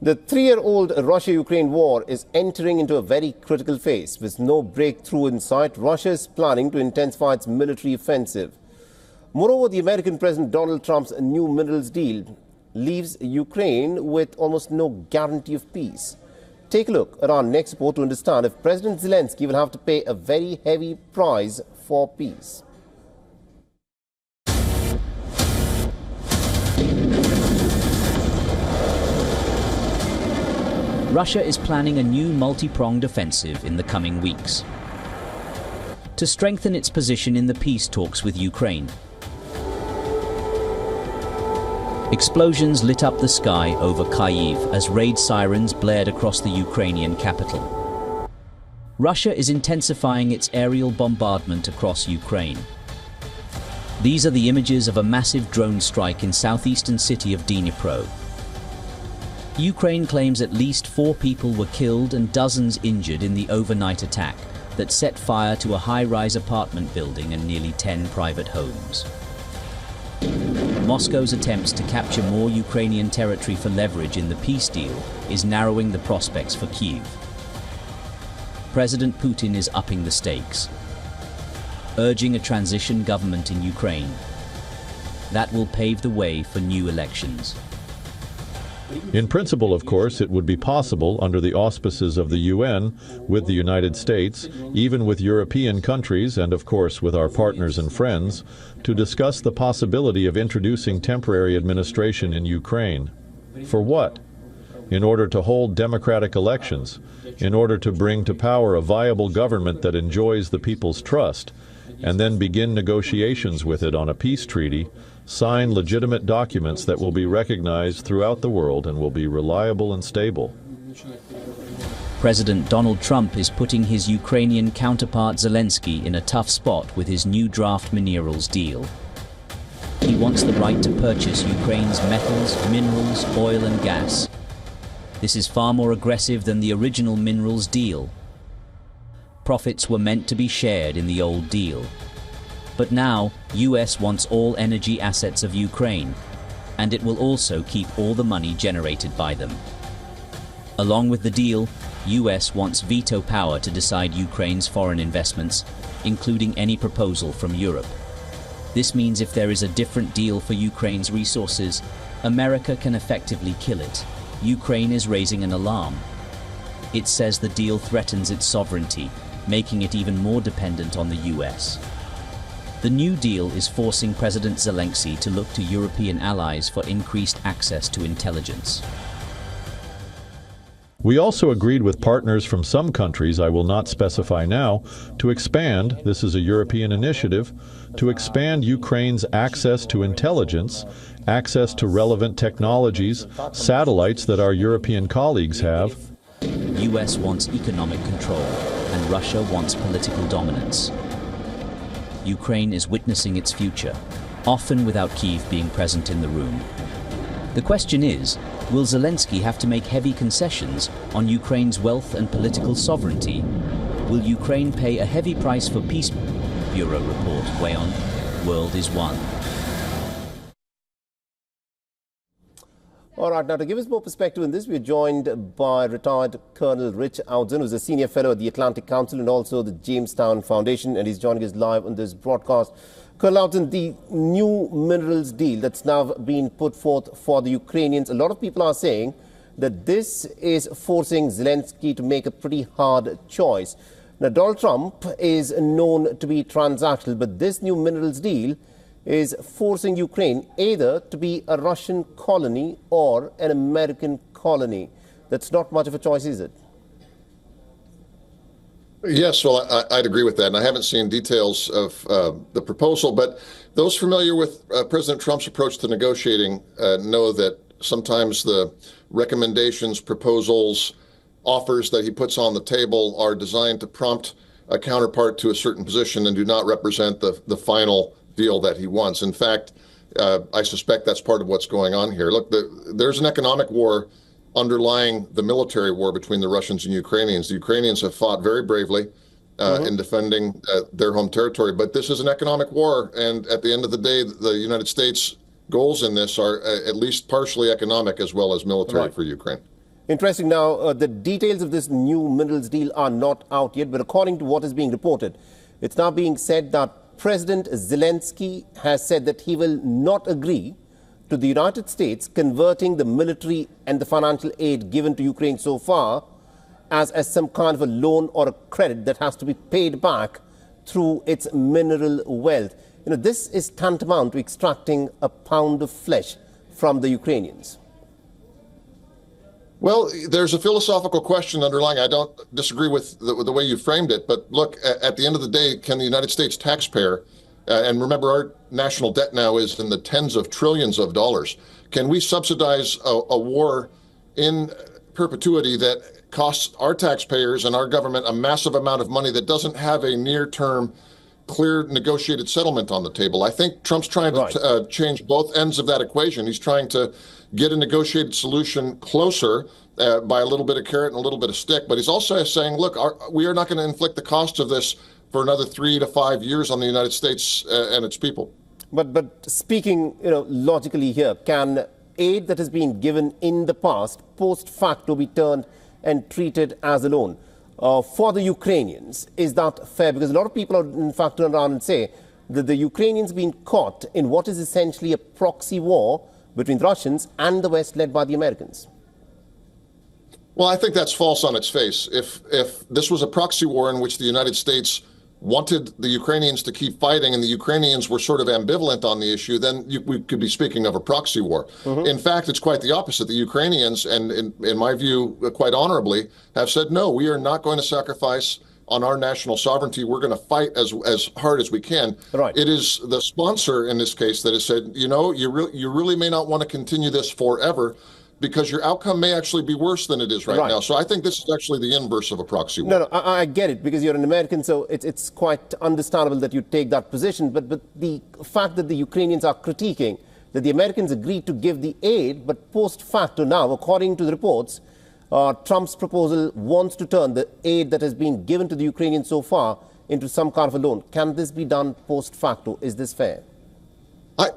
The three-year-old Russia-Ukraine war is entering into a very critical phase. With no breakthrough in sight, Russia is planning to intensify its military offensive. Moreover, the American President Donald Trump's new minerals deal leaves Ukraine with almost no guarantee of peace. Take a look at our next report to understand if President Zelensky will have to pay a very heavy price for peace. Russia is planning a new multi-pronged offensive in the coming weeks to strengthen its position in the peace talks with Ukraine. Explosions lit up the sky over Kyiv as raid sirens blared across the Ukrainian capital. Russia is intensifying its aerial bombardment across Ukraine. These are the images of a massive drone strike in southeastern city of Dnipro. Ukraine claims at least 4 people were killed and dozens injured in the overnight attack that set fire to a high-rise apartment building and nearly 10 private homes. Moscow's attempts to capture more Ukrainian territory for leverage in the peace deal is narrowing the prospects for Kyiv. President Putin is upping the stakes, urging a transition government in Ukraine. That will pave the way for new elections. In principle, of course, it would be possible under the auspices of the UN, with the United States, even with European countries, and of course with our partners and friends, to discuss the possibility of introducing temporary administration in Ukraine. For what? In order to hold democratic elections, in order to bring to power a viable government that enjoys the people's trust, and then begin negotiations with it on a peace treaty, sign legitimate documents that will be recognized throughout the world and will be reliable and stable. President Donald Trump is putting his Ukrainian counterpart Zelensky in a tough spot with his new draft minerals deal. He wants the right to purchase Ukraine's metals, minerals, oil and gas. This is far more aggressive than the original minerals deal. Profits were meant to be shared in the old deal. But now, US wants all energy assets of Ukraine, and it will also keep all the money generated by them. Along with the deal, US wants veto power to decide Ukraine's foreign investments, including any proposal from Europe. This means if there is a different deal for Ukraine's resources, America can effectively kill it. Ukraine is raising an alarm. It says the deal threatens its sovereignty, making it even more dependent on the US. The new deal is forcing President Zelensky to look to European allies for increased access to intelligence. We also agreed with partners from some countries, I will not specify now, to expand, this is a European initiative, to expand Ukraine's access to intelligence, access to relevant technologies, satellites that our European colleagues have. US wants economic control, and Russia wants political dominance. Ukraine is witnessing its future, often without Kyiv being present in the room. The question is, will Zelensky have to make heavy concessions on Ukraine's wealth and political sovereignty? Will Ukraine pay a heavy price for peace? Bureau report, WION World is One. All right, now to give us more perspective on this, we're joined by retired Colonel Rich Outzen, who's a senior fellow at the Atlantic Council and also the Jamestown Foundation, and he's joining us live on this broadcast. Colonel Outzen, the new minerals deal that's now been put forth for the Ukrainians, a lot of people are saying that this is forcing Zelensky to make a pretty hard choice. Now, Donald Trump is known to be transactional, but this new minerals deal is forcing Ukraine either to be a Russian colony or an American colony. That's not much of a choice, is it? Yes, well, I'd agree with that. And I haven't seen details of the proposal, but those familiar with President Trump's approach to negotiating know that sometimes the recommendations, proposals, offers that he puts on the table are designed to prompt a counterpart to a certain position and do not represent the final deal that he wants. In fact, I suspect that's part of what's going on here. Look, there's an economic war underlying the military war between the Russians and Ukrainians. The Ukrainians have fought very bravely in defending their home territory, but this is an economic war. And at the end of the day, the United States goals in this are at least partially economic as well as military for Ukraine. Interesting. Now, the details of this new minerals deal are not out yet, but according to what is being reported, it's now being said that President Zelensky has said that he will not agree to the United States converting the military and the financial aid given to Ukraine so far as some kind of a loan or a credit that has to be paid back through its mineral wealth. This is tantamount to extracting a pound of flesh from the Ukrainians. Well, there's a philosophical question underlying. I don't disagree with the way you framed it, but look, at the end of the day, can the United States taxpayer, and remember our national debt now is in the tens of trillions of dollars, can we subsidize a war in perpetuity that costs our taxpayers and our government a massive amount of money that doesn't have a near-term, clear negotiated settlement on the table? I think Trump's trying to change both ends of that equation. He's trying to get a negotiated solution closer by a little bit of carrot and a little bit of stick. But he's also saying, look, we are not going to inflict the cost of this for another 3 to 5 years on the United States and its people. But speaking logically here, can aid that has been given in the past post facto be turned and treated as a loan? For the Ukrainians, is that fair? Because a lot of people are in fact turn around and say that the Ukrainians been caught in what is essentially a proxy war between the Russians and the West led by the Americans. Well, I think that's false on its face. If this was a proxy war in which the United States wanted the Ukrainians to keep fighting and the Ukrainians were sort of ambivalent on the issue, then we could be speaking of a proxy war. In fact, it's quite the opposite. The Ukrainians, and in my view, quite honorably, have said, no, we are not going to sacrifice on our national sovereignty. We're going to fight as hard as we can. Right. It is the sponsor in this case that has said, you really may not want to continue this forever because your outcome may actually be worse than it is right now. So I think this is actually the inverse of a proxy war. No, I get it, because you're an American, so it's quite understandable that you take that position. But the fact that the Ukrainians are critiquing that the Americans agreed to give the aid, but post facto now, according to the reports, Trump's proposal wants to turn the aid that has been given to the Ukrainians so far into some kind of a loan. Can this be done post facto? Is this fair? I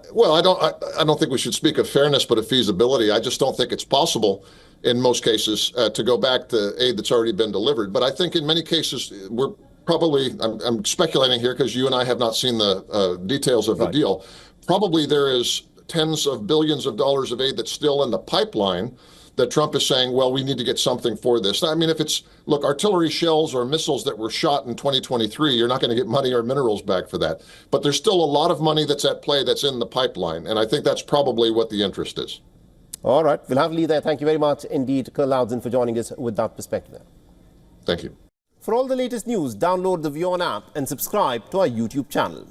don't think we should speak of fairness, but of feasibility. I just don't think it's possible in most cases to go back to aid that's already been delivered. But I think in many cases we're probably, I'm speculating here because you and I have not seen the details of the deal. Probably there is tens of billions of dollars of aid that's still in the pipeline that Trump is saying, well, we need to get something for this. I mean, if it's, look, artillery shells or missiles that were shot in 2023, you're not going to get money or minerals back for that. But there's still a lot of money that's at play that's in the pipeline. And I think that's probably what the interest is. All right. We'll have to leave there. Thank you very much indeed, Colonel Loudon, for joining us with that perspective. Thank you. For all the latest news, download the WION app and subscribe to our YouTube channel.